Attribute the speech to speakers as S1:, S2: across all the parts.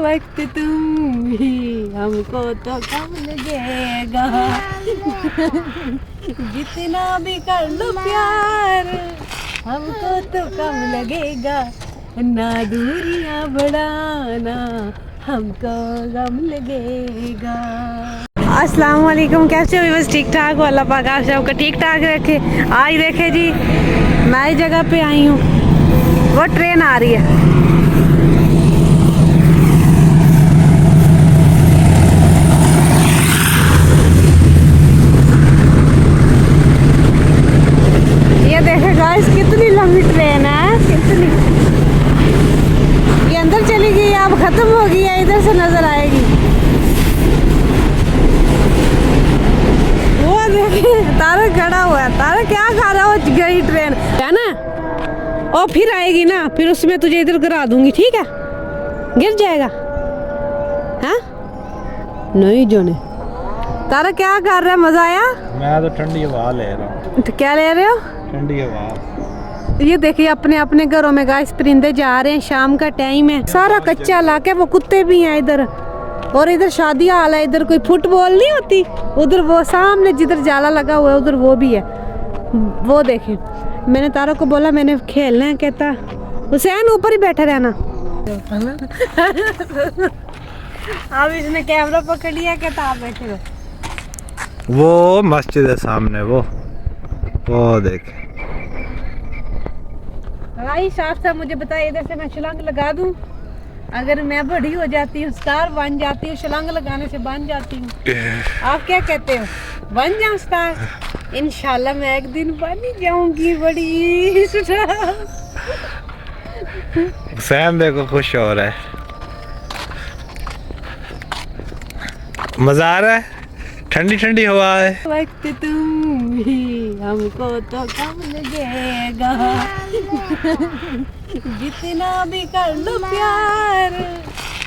S1: वक्त तुम ही हमको तो कम लगेगा जितना भी कर लो प्यार हमको तो कम लगेगा ना दूरियां बढ़ाना हमको गम लगेगा। अस्सलाम वालेकुम, कैसे हो? बस ठीक ठाक हो, अल्लाह पाक आप सबको ठीक ठाक रखे। आज देखे जी नई जगह पे आई हूँ, वो ट्रेन आ रही है। ये देखे गाइस कितनी लंबी ट्रेन है, कितनी ये अंदर चली गई, अब खत्म हो गई है, इधर से नजर आएगी। वो देखिए तारक खड़ा हुआ है, तारक क्या खा रहा है? गई ट्रेन है ना, और फिर आएगी ना, फिर उसमें तुझे इधर गिरा दूंगी, ठीक है? गिर जाएगा हाँ? नहीं जोने तारक क्या कर रहा है? मजा आया?
S2: मैं तो ठंडी हवा ले रहा हूँ।
S1: तो क्या ले रहे हो?
S2: ठंडी हवा।
S1: ये देखिए अपने अपने घरों में गाइस परिंदे जा रहे हैं, शाम का टाइम है, सारा कच्चा इलाका है, वो कुत्ते भी हैं इधर, और इधर शादी हाल है, इधर कोई फुटबॉल नहीं होती, उधर वो सामने जिधर जाला लगा हुआ है उधर वो भी है। वो देखें, मैंने तारा को बोला मैंने खेलना है, कहता हुसैन ऊपर ही बैठे रहना। अब इसने कैमरा पकड़ लिया, कहता आप बैठे रहो।
S2: वो मस्जिद है सामने, वो देख
S1: भाई साफ साफ मुझे बताइए, इधर से मैं छलांग लगा दूं? अगर मैं बड़ी हो जाती हूँ, स्टार बन जाती हूँ, छलांग लगाने से बन जाती हूँ, आप क्या कहते हो? बन जाऊँ स्टार? इंशाल्लाह मैं एक दिन बन ही जाऊंगी बड़ी स्टार।
S2: हुसैन देखो खुश हो रहा है, मजा आ रहा है, ठंडी ठंडी हवा है।
S1: वक्त तुम ही हमको तो कम लगेगा जितना भी कर लो प्यार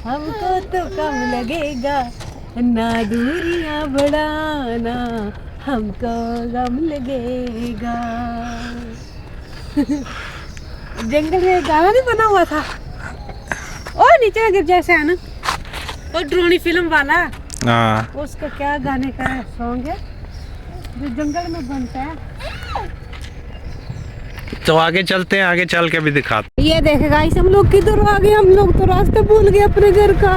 S1: हमको तो कम लगेगा ना दूरियां बढ़ाना हमको गम लगेगा। जंगल में गाना नहीं बना हुआ था, और नीचे गिर जैसे है ना, और ड्रोनी फिल्म वाला,
S2: हाँ
S1: उसका क्या गाने का सॉन्ग है जो जंगल में बनता है?
S2: तो आगे चलते हैं, आगे चल के भी दिखाते।
S1: ये देखेगा इस हम लोग किधर आ गए, हम लोग तो रास्ता भूल गए अपने घर का।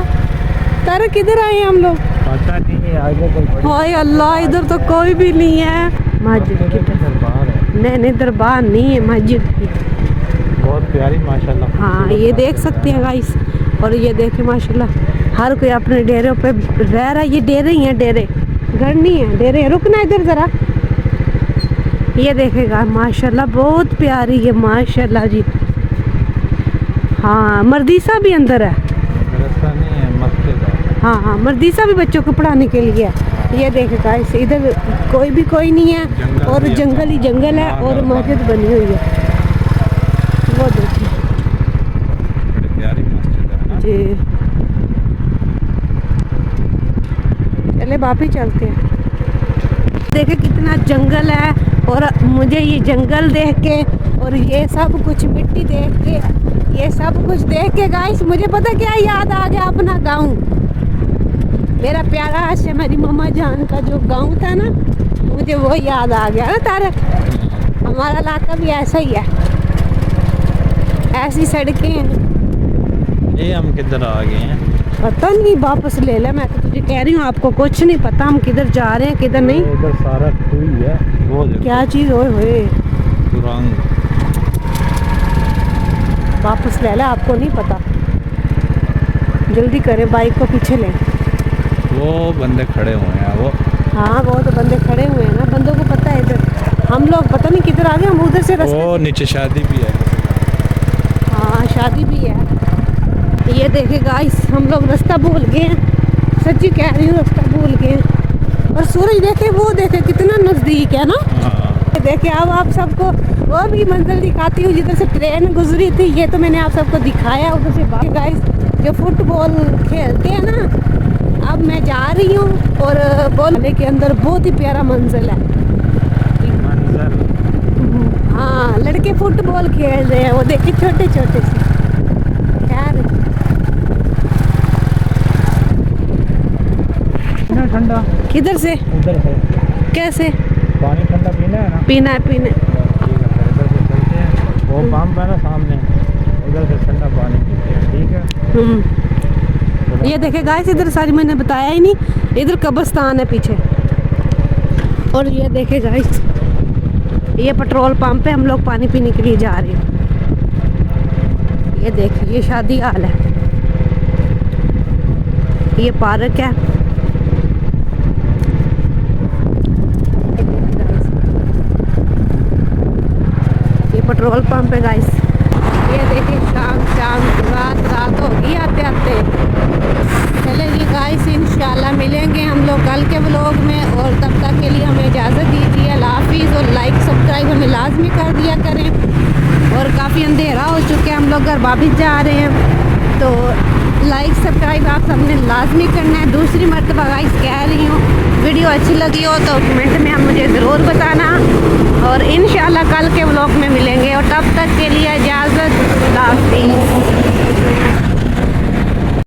S1: तारा किधर आए हम लोग?
S2: पता नहीं आगे कोई।
S1: हाय अल्लाह, इधर तो कोई भी नहीं है। मस्जिद की
S2: दरबार है?
S1: नहीं दरबार नहीं है, मस्जिद की।
S2: बहुत प्यारी माशाल्लाह।
S1: हाँ ये देख सकते हैं गाइस, और ये देखे माशाल्लाह हर कोई अपने डेरे पे रह रहा है। ये डेरे ही हैं, डेरे घर नहीं है, डेरे है। रुकना इधर जरा, ये देखेगा माशाल्लाह बहुत प्यारी है माशाल्लाह जी। हाँ मर्दीसा भी अंदर है,
S2: मदरसा नहीं है, मस्जिद है।
S1: हाँ मर्दीसा भी बच्चों को पढ़ाने के लिए है। ये देखेगा इसे, इधर कोई नहीं है, और जंगल ही जंगल है, और मस्जिद बनी हुई है। वो देखिए
S2: बड़ी प्यारी मस्जिद है ना?
S1: जी, चले वापिस चलते हैं। देखे कितना जंगल है, और मुझे ये जंगल देख के और ये सब कुछ मिट्टी देख के, ये सब कुछ देख के गाइस मुझे पता क्या याद आ गया, अपना गांव, मेरा प्यारा से मेरी मम्मा जान का जो गांव था ना, मुझे वो याद आ गया ना तारक। हमारा इलाका भी ऐसा ही है, ऐसी सड़कें हैं।
S2: ये हम किधर आ गए हैं?
S1: पता नहीं, वापस ले ले, मैं तो तुझे कह रही हूँ आपको कुछ नहीं पता हम किधर जा रहे हैं किधर नहीं।
S2: इधर सारा खुई है, वो देखो
S1: क्या चीज ओए होए,
S2: सुरंग।
S1: वापस ले ले, आपको नहीं पता, जल्दी करें, बाइक को पीछे लें।
S2: वो बंदे खड़े हुए हैं, वो
S1: हाँ वो तो बंदे खड़े हुए हैं ना, बंदों को पता है इधर, हम लोग पता नहीं किधर आ गए, हम उधर से रास्ते।
S2: वो नीचे शादी भी है।
S1: हाँ शादी भी है। ये देखे गाइस हम लोग रास्ता भूल गए हैं, सच्ची कह रही हूँ रास्ता भूल गए हैं। और सूरज देखे, वो देखे कितना नज़दीक है ना। देखे अब आप सबको वो भी मंजिल दिखाती हूँ जिधर से ट्रेन गुजरी थी, ये तो मैंने आप सबको दिखाया उधर से। बाकी गाइस जो फुटबॉल खेलते हैं ना, अब मैं जा रही हूँ, और बॉल के अंदर बहुत ही प्यारा मंजिल है। हाँ लड़के फुटबॉल खेल रहे हैं, वो देखिए छोटे छोटे से। खैर
S3: ठंडा,
S1: किधर से?
S3: उधर से
S1: कैसे?
S3: पानी ठंडा पीना है ना।
S1: पीना है, पीना है।
S3: ठीक है, फिर इधर से चलते हैं, वो पंप है ना सामने, उधर से ठंडा पानी पीते हैं। ठीक है,
S1: ये देखे गाइस, इधर सारी मैंने बताया ही नहीं, इधर कब्रिस्तान है पीछे। और ये देखे गाइस, ये पेट्रोल पंप पे हम लोग पानी पीने के लिए जा रहे हैं। ये देखिए, ये शादी हाल है, ये पार्क है। ये पेट्रोल पंप है गाइस। ये देखिए, शाम रात होगी आते आते। चलेंगे गाइस, इंशाल्लाह मिलेंगे हम लोग कल के व्लॉग में, और तब तक के लिए हमें इजाज़त दीजिए। अल्लाह हाफिज़। और लाइक सब्सक्राइब हमें लाजमी कर दिया करें। और काफ़ी अंधेरा हो चुके हैं, हम लोग घर वापस जा रहे हैं, तो लाइक सब्सक्राइब आप सबने लाजमी करना है। दूसरी मरतबा गाइस कह रही हूँ, वीडियो अच्छी लगी हो तो कमेंट में आप मुझे ज़रूर बताना। और इंशाल्लाह कल के व्लॉग में मिलेंगे, और तब तक के लिए इजाज़त। अल्लाह हाफिज़।